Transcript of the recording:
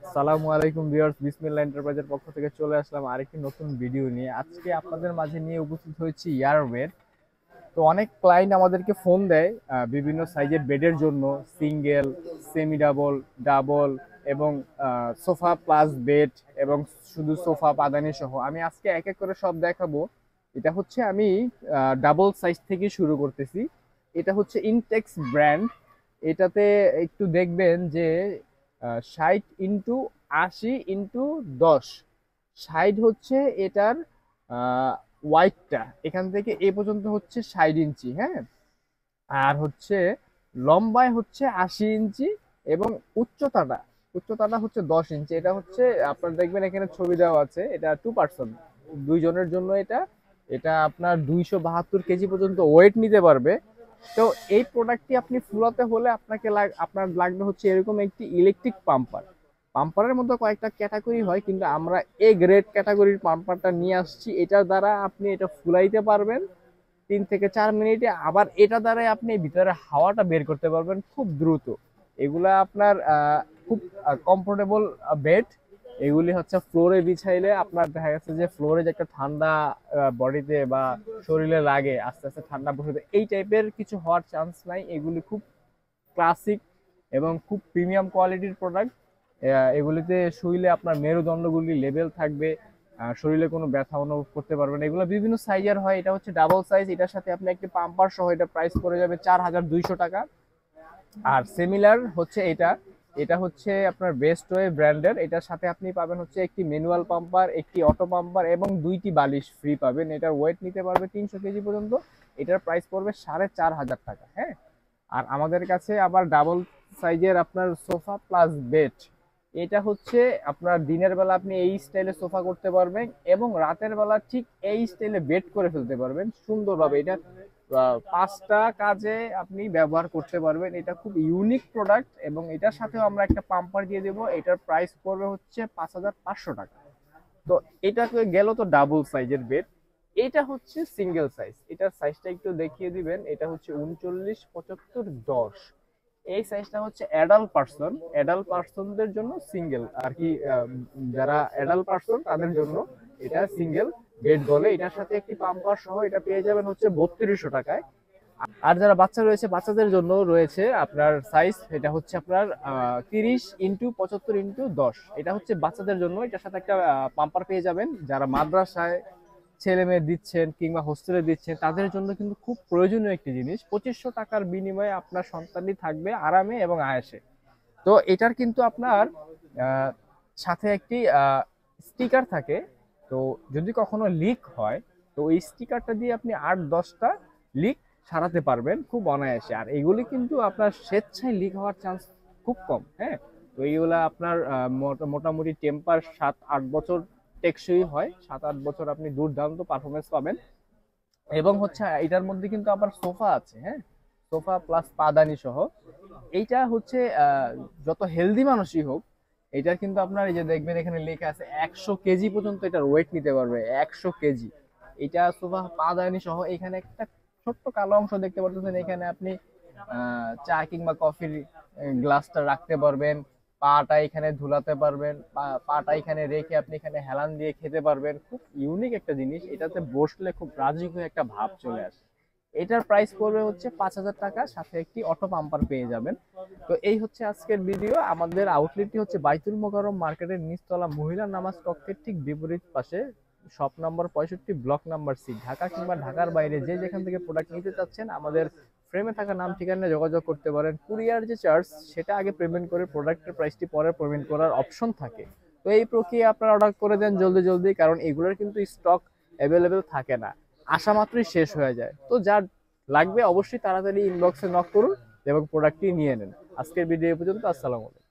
আসসালামু আলাইকুম ভিউয়ার্স, বিসমিল্লাহ এন্টারপ্রাইজের পক্ষ থেকে চলে আসলাম আরেকটি নতুন ভিডিও নিয়ে। আজকে আপনাদের মাঝে নিয়ে উপস্থিত হয়েছি ইয়ারওয়ের। তো অনেক ক্লায়েন্ট আমাদেরকে ফোন দেয় বিভিন্ন সাইজের বেডের জন্য, সিঙ্গেল, সেমি ডাবল, ডাবল এবং সোফা প্লাস বেড এবং শুধু সোফা পাদানি সহ। আমি আজকে এক এক করে সব দেখাবো। এটা হচ্ছে আমি ডাবল সাইজ থেকে শুরু করতেছি। এটা হচ্ছে ইনটেক্স ব্র্যান্ড। এটাতে একটু দেখবেন যে 60x80x10, 60 হচ্ছে এটার ওয়াইডটা, এখান থেকে এ পর্যন্ত হচ্ছে 60 ইঞ্চি, হ্যাঁ। আর হচ্ছে লম্বায় হচ্ছে 80 ইঞ্চি এবং উচ্চতাটা উচ্চতাটা হচ্ছে 10 ইঞ্চি। এটা হচ্ছে আপনার দেখবেন এখানে ছবি দেওয়া আছে, এটা 2 পার্সন, দুইজনের জন্য। এটা এটা আপনার 272 কেজি পর্যন্ত ওয়েট নিতে পারবে। তো এই প্রোডাক্টটি আপনি ফুলাতে হলে আপনার লাগবে হচ্ছে এরকম একটি ইলেকট্রিক পাম্পার। পাম্পারের মধ্যে কয়েকটা ক্যাটাগরি হয়, কিন্তু আমরা এ গ্রেড ক্যাটাগরির পাম্পারটা নিয়ে আসছি। এটার দ্বারা আপনি এটা ফুলাইতে পারবেন 3 থেকে 4 মিনিটে। আবার এটা দ্বারাই আপনি ভিতরে হাওয়াটা বের করতে পারবেন খুব দ্রুত। এগুলা আপনার খুব কমফোর্টেবল বেড। এগুলি হচ্ছে ফ্লোরে বিছাইলে আপনার দেখা গেছে যে ফ্লোরে যে একটা ঠান্ডা বডিতে বা শরীরে লাগে, আস্তে আস্তে ঠান্ডা বসে যায়, এই টাইপের কিছু হওয়ার চান্স নাই। এগুলি খুব ক্লাসিক এবং খুব প্রিমিয়াম কোয়ালিটির প্রোডাক্ট। এগুলিতে শুইলে আপনার মেরুদণ্ডগুলি লেভেল থাকবে, শরীরে কোনো ব্যথা অনুভব করতে পারবেন। এগুলো বিভিন্ন সাইজের হয়। এটা হচ্ছে ডাবল সাইজ, এটার সাথে আপনি একটি পাম্পার সহ এটা প্রাইস পড়ে যাবে 4200 টাকা। আর সিমিলার হচ্ছে এটা, এটা হচ্ছে আপনার বেস্ট ওয়ে ব্র্যান্ডের। এটার সাথে আপনি পাবেন হচ্ছে একটি ম্যানুয়াল পাম্পার, একটি অটো পাম্পার এবং 2টি বালিশ ফ্রি পাবেন। এটার ওয়েট নিতে পারবে 300 কেজি পর্যন্ত। এটার প্রাইস পড়বে 4500 টাকা, হ্যাঁ। আর আমাদের কাছে আবার ডাবল সাইজের আপনার সোফা প্লাস বেড। এটা হচ্ছে আপনার দিনের বেলা আপনি এই স্টাইলে সোফা করতে পারবেন এবং রাতের বেলা ঠিক এই স্টাইলে বেড করে ফেলতে পারবেন সুন্দরভাবে। এটা 5টা কাজে আপনি ব্যবহার করতে পারবেন। এটা খুব ইউনিক প্রোডাক্ট এবং এটার সাথেও আমরা একটা পাম্পার দিয়ে দেবো। এটার প্রাইস পড়বে হচ্ছে 5500 টাকা। তো এটা তো গেল তো ডাবল সাইজের বেড। এটা হচ্ছে সিঙ্গেল সাইজ। এটার সাইজটা একটু দেখিয়ে দিবেন। এটা হচ্ছে 39 75 10। এই সাইজটা হচ্ছে অ্যাডাল্ট পার্সনদের জন্য সিঙ্গেল আর কি। যারা অ্যাডাল্ট পার্সন তাদের জন্য এটা সিঙ্গেল বেড বলে। এটার সাথে একটি পাম্পার সহ এটা পেয়ে যাবেন হচ্ছে 3200 টাকায়। আর যারা বাচ্চা রয়েছে, বাচ্চাদের জন্য রয়েছে আপনার সাইজ, এটা হচ্ছে আপনার 30x75x10। এটা হচ্ছে বাচ্চাদের জন্য। এটার সাথে একটা পাম্পার পেয়ে যাবেন। যারা মাদ্রাসায় ছেলে মেয়ে দিচ্ছেন কিংবা হোস্টেলে দিচ্ছেন তাদের জন্য কিন্তু খুব প্রয়োজনীয় একটি জিনিস। 2500 টাকার বিনিময়ে আপনার সন্তানটি থাকবে আরামে এবং আয়েসে। তো এটার কিন্তু আপনার আহ, সাথে একটি স্টিকার থাকে। তো যদি কখনো লিক হয়, তো ওই স্টিকারটা দিয়ে আপনি 8-10টা লিক সারাতে পারবেন খুব অনায়াসে। আর এগুলি কিন্তু আপনার স্বেচ্ছায় লিক হওয়ার চান্স খুব কম, হ্যাঁ। তো এইগুলা আপনার মোটামুটি টেম্পার 7-8 বছর টেকসই হয়। 7-8 বছর আপনি দুর্দান্ত পারফরমেন্স পাবেন। এবং হচ্ছে এটার মধ্যে কিন্তু আবার সোফা আছে, হ্যাঁ, সোফা প্লাস পাদানি সহ। এইটা হচ্ছে যত হেলদি মানুষই হোক, এটা কিন্তু আপনার এই যে দেখবেন এখানে লেখা আছে 100 কেজি পর্যন্ত এটার ওয়েট নিতে পারবে, 100 কেজি। এটা সোফা পাদানি সহ। এখানে একটা ছোট্ট কালো অংশ দেখতে পাচ্ছেন, এখানে আপনি চা কিংবা কফির গ্লাসটা রাখতে পারবেন। পাটা এখানে ধুলাতে পারবেন, পাটা এখানে রেখে আপনি এখানে হেলান দিয়ে খেতে পারবেন। খুব ইউনিক একটা জিনিস। এটাতে বসলে খুব রাজকীয় একটা ভাব চলে আসে। এটার প্রাইস পড়বে হচ্ছে 5000 টাকা, সাথে একটি অটো পাম্পার পেয়ে যাবেন। তো এই হচ্ছে আজকের ভিডিও। আমাদের আউটলেটটি হচ্ছে বাইতুল মোকাররম মার্কেটের নিচতলা মহিলা নামাজ কক্ষের ঠিক বিপরীত পাশে, shop number 65, block number C. Dhaka কিংবা ঢাকার বাইরে যে যেখান থেকে প্রোডাক্ট নিতে চাচ্ছেন আমাদের ফ্রেমে থাকা নাম ঠিকানায় যোগাযোগ করতে পারেন। কুরিয়ার যে চার্জ সেটা আগে পেমেন্ট করে প্রোডাক্টের প্রাইসটি পরে পেমেন্ট করার অপশন থাকে। তো এই প্রক্রিয়া আপনারা অর্ডার করে দেন জলদি জলদি, কারণ এগুলোর কিন্তু স্টক অ্যাভেলেবেল থাকে না, আসা মাত্রই শেষ হয়ে যায়। তো যার লাগবে অবশ্যই তাড়াতাড়ি ইনবক্সে নক করুন এবং প্রোডাক্টটি নিয়ে নেন। আজকের ভিডিও পর্যন্ত। আসসালামু আলাইকুম।